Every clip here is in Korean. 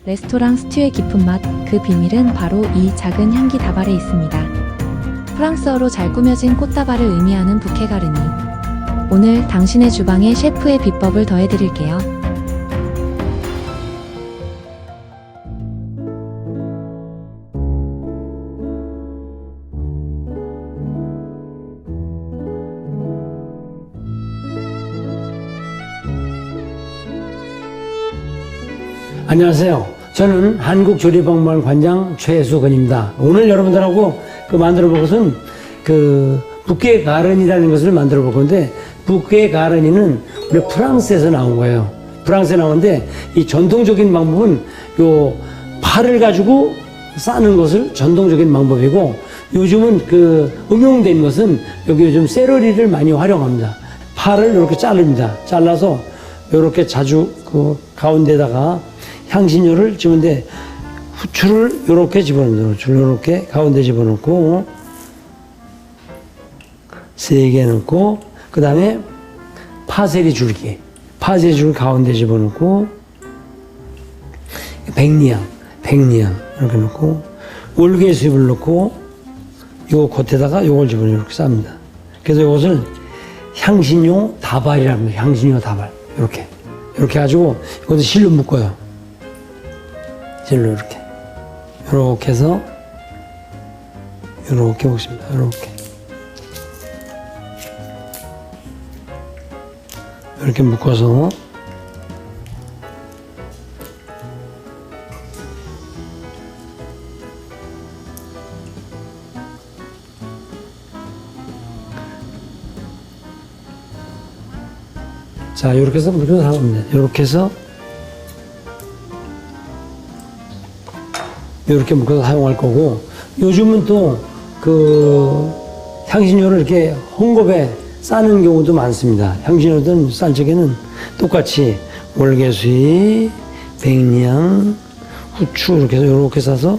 레스토랑 스튜의 깊은 맛, 그 비밀은 바로 이 작은 향기 다발에 있습니다. 프랑스어로 잘 꾸며진 꽃다발을 의미하는 부케 가르니. 오늘 당신의 주방에 셰프의 비법을 더해드릴게요. 안녕하세요. 저는 한국조리박물관 관장 최수건입니다. 오늘 여러분들하고 만들어 볼 것은 부케 가르니라는 것을 만들어 볼 건데, 부케 가르니는 우리 프랑스에서 나온 거예요. 프랑스에 나오는데, 이 전통적인 방법은 요 파를 가지고 싸는 것을 전통적인 방법이고, 요즘은 응용된 것은 여기 요즘 세러리를 많이 활용합니다. 파를 이렇게 자릅니다. 잘라서 이렇게 자주 가운데다가 향신료를 집는데, 후추를 이렇게 집어넣습니다. 후추를 이렇게 가운데 집어넣고, 3개 넣고, 그 다음에 파세리 줄기 가운데 집어넣고, 백리향 이렇게 넣고, 월계수잎을 넣고, 요 겉에다가 요걸 집어넣고 이렇게 쌉니다. 그래서 이것을 향신료 다발이라고 합니다. 향신료 다발. 이렇게 해가지고, 이것도 실로 묶어요. 실로 이렇게 해서, 이렇게 먹습니다. 이렇게 묶어서, 자, 이렇게 해서 묶어서 사옵니다. 이렇게 묶어서 사용할 거고, 요즘은 또 향신료를 이렇게 헝겊에 싸는 경우도 많습니다. 향신료든 쌀 적에는 똑같이 월계수잎, 백리향, 후추 이렇게 싸서,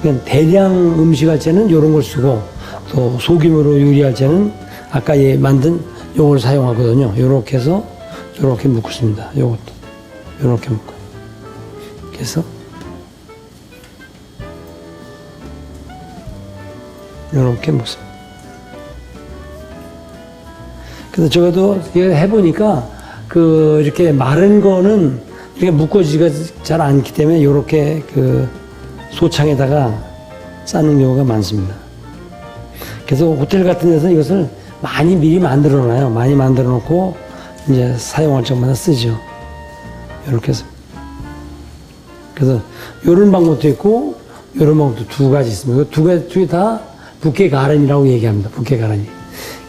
그냥 대량 음식할 때는 이런 걸 쓰고, 또 소규모로 요리할 때는 아까 만든 요걸 사용하거든요. 요렇게 해서 요렇게 묶습니다. 요것도 요렇게 묶어요. 이렇게 해서 요렇게 묶습니다. 그래서 저도 해보니까 이렇게 마른 거는 이렇게 묶어지기가 잘 않기 때문에 요렇게 소창에다가 싸는 경우가 많습니다. 그래서 호텔 같은 데서 이것을 많이 미리 만들어 놔요. 많이 만들어 놓고 이제 사용할 적마다 쓰죠. 이렇게 해서. 그래서 요런 방법도 있고 요런 방법도 두 가지 있습니다. 두 가지 다 부케 가르니라고 얘기합니다. 부케 가르니.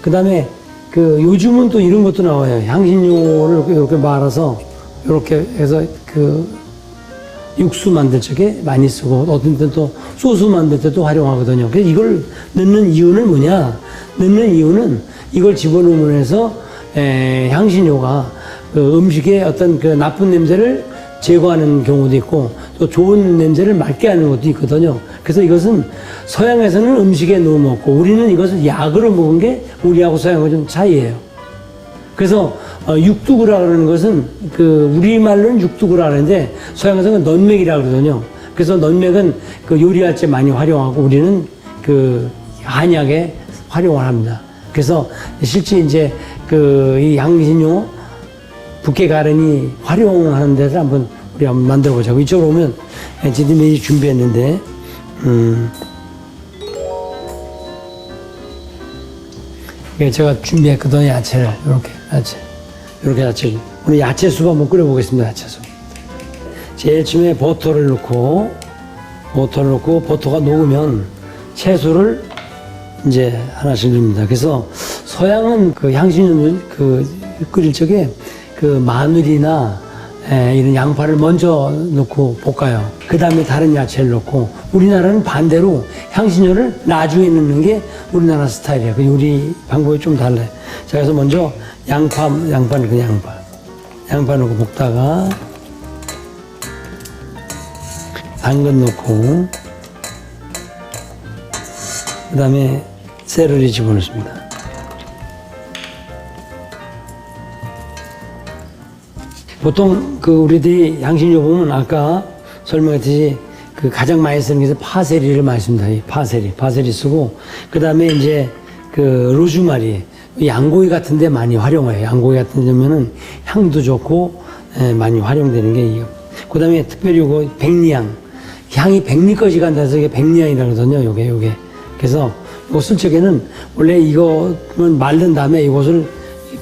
그다음에 요즘은 또 이런 것도 나와요. 향신료를 이렇게 말아서 이렇게 해서 육수 만들 적에 많이 쓰고, 어떤 때는 또 소스 만들 때도 활용하거든요. 그래서 이걸 넣는 이유는 뭐냐? 넣는 이유는 이걸 집어넣으면 해서 향신료가 음식의 어떤 나쁜 냄새를 제거하는 경우도 있고, 또 좋은 냄새를 맡게 하는 것도 있거든요. 그래서 이것은 서양에서는 음식에 넣어 먹고, 우리는 이것을 약으로 먹은 게 우리하고 서양하고 좀 차이예요. 그래서 육두구라 그러는 것은 우리말로는 육두구라 하는데, 서양에서는 넌맥이라 그러거든요. 그래서 넌맥은 요리할 때 많이 활용하고, 우리는 한약에 활용을 합니다. 그래서 실제 이제 이 향신료 부케 가르니 활용하는 데를 우리 한번 만들어 보자고. 이쪽으로 오면 지금이 준비했는데, 제가 준비했거든요. 야채를 이렇게 야채. 오늘 야채숲 한번 끓여보겠습니다. 야채숲. 제일 처음에 버터를 넣고 버터가 녹으면 채소를 이제 하나씩 넣습니다. 그래서 서양은 향신료를 끓일 적에 마늘이나 이런 양파를 먼저 넣고 볶아요. 그 다음에 다른 야채를 넣고, 우리나라는 반대로 향신료를 나중에 넣는 게 우리나라 스타일이에요. 요리 방법이 좀 달라요. 자, 그래서 먼저 양파 넣고 볶다가 당근 넣고, 그 다음에 세러리 집어넣습니다. 보통 우리들이 향신료 보면 아까 설명했듯이 그 가장 많이 쓰는 게 파세리를 많이 씁니다. 이 파세리 쓰고, 그 다음에 이제 그 로즈마리, 양고기 같은 데 많이 활용해요. 양고기 같은 데면은 향도 좋고, 많이 활용되는 게 이거. 그 다음에 특별히 이거 백리향. 향이 백리까지 간다서 이게 백리향이라고 그러거든요. 요게. 그래서 이거 쓸 적에는 원래 이거는 말른 다음에 이것을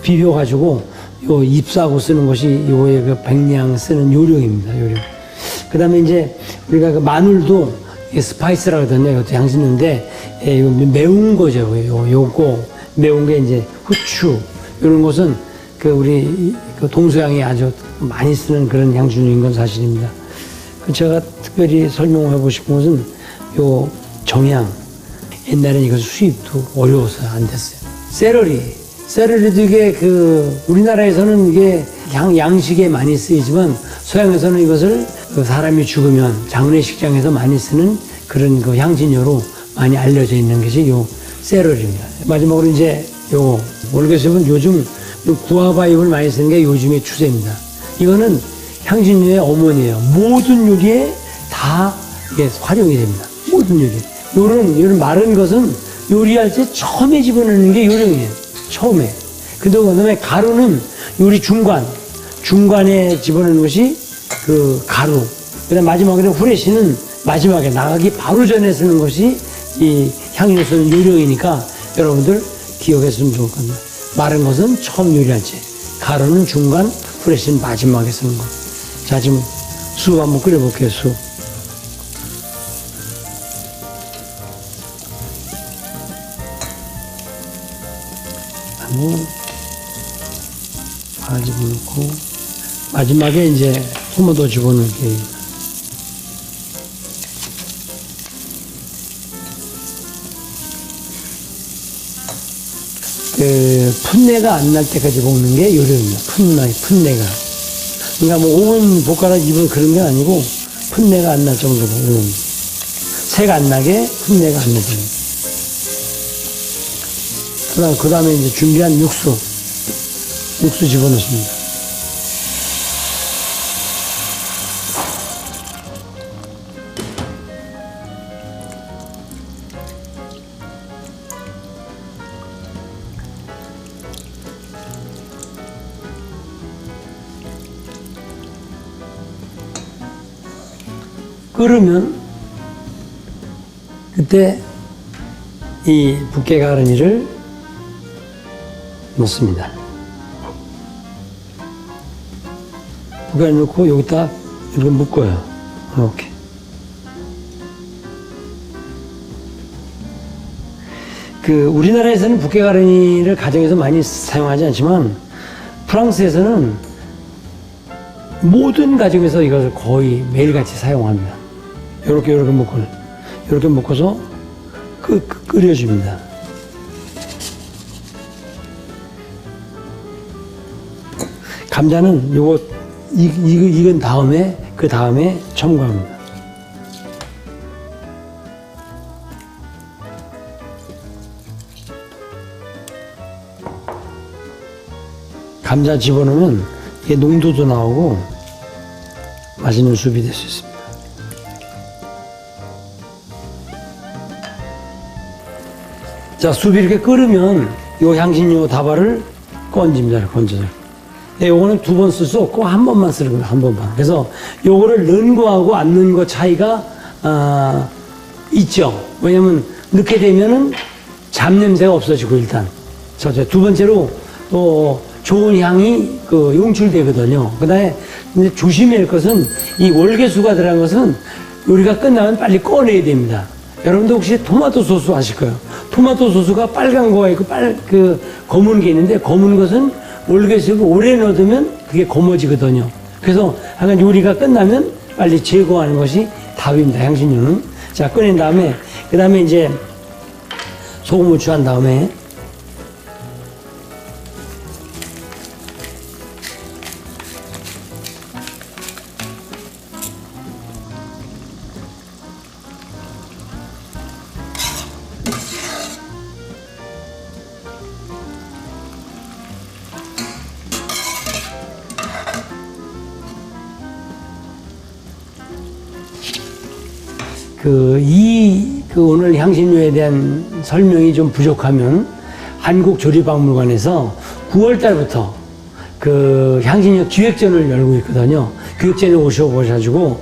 비벼가지고 요 잎사고 쓰는 것이 요거의 그 백리향 쓰는 요령입니다. 요령. 그 다음에 이제 우리가 그 마늘도 스파이스라고 하거든요. 이것도 향신료인데, 이거 매운 거죠. 요거 매운 게 이제 후추. 이런 것은 그 우리 그 동서양이 아주 많이 쓰는 그런 향신료인 건 사실입니다. 제가 특별히 설명해 보고 싶은 것은 요 정향. 옛날에는 이거 수입도 어려워서 안 됐어요. 세러리도 이게 그 우리나라에서는 이게 양식에 많이 쓰이지만 서양에서는 이것을 그 사람이 죽으면 장례식장에서 많이 쓰는 그런 그 향신료로 많이 알려져 있는 것이 요 세러리입니다. 마지막으로 이제 요 월계수잎은 요즘 구아바잎을 많이 쓰는 게 요즘의 추세입니다. 이거는 향신료의 어머니예요. 모든 요리에 다 이게 활용이 됩니다. 모든 요리. 요런 마른 것은 요리할 때 처음에 집어넣는 게 요령이에요. 처음에. 그다음에 가루는 요리 중간에 집어넣는 것이 그 가루. 그다음 마지막에는 후레쉬는 마지막에 나가기 바로 전에 쓰는 것이 이 향신료 쓰는 요령이니까 여러분들 기억했으면 좋을 겁니다. 마른 것은 처음 요리할 때, 가루는 중간, 후레쉬는 마지막에 쓰는 거. 자, 지금 수 한번 끓여볼게요, 수. 다 집어넣고, 마지막에 이제 토마토 집어넣기. 그 풋내가 안 날 때까지 볶는 게 요령입니다. 풋내가. 그러니까 뭐 5분 볶아라 2분 그런 게 아니고 풋내가 안 날 정도로 색 안 나게 풋내가 안 나게. 그 다음에 이제 준비한 육수 집어넣습니다. 끓으면 그때 이 북게가르니를 넣습니다. 북게가르니 넣고 여기다 이렇게 묶어요. 이렇게. 그 우리나라에서는 북게가르니를 가정에서 많이 사용하지 않지만 프랑스에서는 모든 가정에서 이것을 거의 매일같이 사용합니다. 이렇게 묶어서 끓여줍니다. 감자는 익은 다음에 그 다음에 첨가합니다. 감자 집어넣으면 이게 농도도 나오고 맛있는 수육이 될 수 있습니다. 자, 수육이 이렇게 끓으면 이 향신료 다발을 건집니다. 건져서. 요거는 2번 쓸 수 없고 한 번만 쓰는 거예요. 한 번만. 그래서 요거를 넣은 거하고 안 넣은 거 차이가 있죠. 왜냐면 넣게 되면은 잡냄새가 없어지고 일단. 두 번째로 또 좋은 향이 그 용출되거든요. 그 다음에 조심해야 할 것은 이 월계수가 들어간 것은 요리가 끝나면 빨리 꺼내야 됩니다. 여러분들 혹시 토마토 소스 아실 거예요? 토마토 소스가 빨간 거가 있고 검은 게 있는데 검은 것은 월계수가 오래 넣어두면 그게 검어지거든요. 그래서 약간 요리가 끝나면 빨리 제거하는 것이 답입니다. 향신료는. 자, 꺼낸 다음에 그 다음에 이제 소금 후추 한 다음에 오늘 향신료에 대한 설명이 좀 부족하면 한국조리박물관에서 9월 달부터 그 향신료 기획전을 열고 있거든요. 기획전에 오셔보셔가지고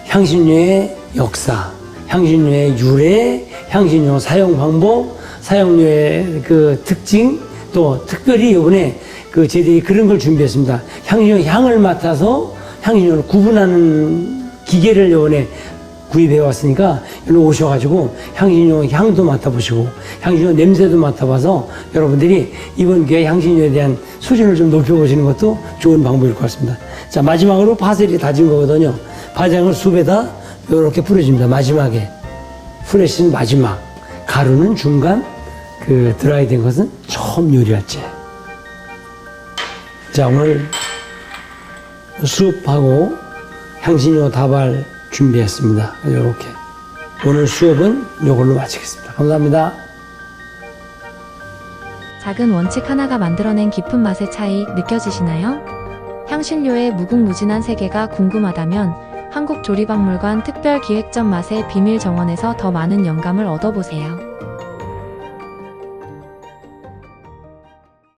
향신료의 역사, 향신료의 유래, 향신료 사용 방법, 사용료의 그 특징, 또 특별히 이번에 그 저희들이 그런 걸 준비했습니다. 향신료 향을 맡아서 향신료를 구분하는 기계를 이번에 구입해 왔으니까 여기 오셔가지고 향신료 향도 맡아보시고 향신료 냄새도 맡아봐서 여러분들이 이번 기회에 향신료에 대한 수준을 좀 높여보시는 것도 좋은 방법일 것 같습니다. 자, 마지막으로 파슬리 다진 거거든요. 파장을 숲에다 이렇게 뿌려줍니다. 마지막에. 프레쉬는 마지막, 가루는 중간, 그 드라이 된 것은 처음 요리할 때. 자, 오늘 수업하고 향신료 다발 준비했습니다. 이렇게. 오늘 수업은 이걸로 마치겠습니다. 감사합니다. 작은 원칙 하나가 만들어낸 깊은 맛의 차이 느껴지시나요? 향신료의 무궁무진한 세계가 궁금하다면 한국조리박물관 특별기획전 맛의 비밀 정원에서 더 많은 영감을 얻어보세요.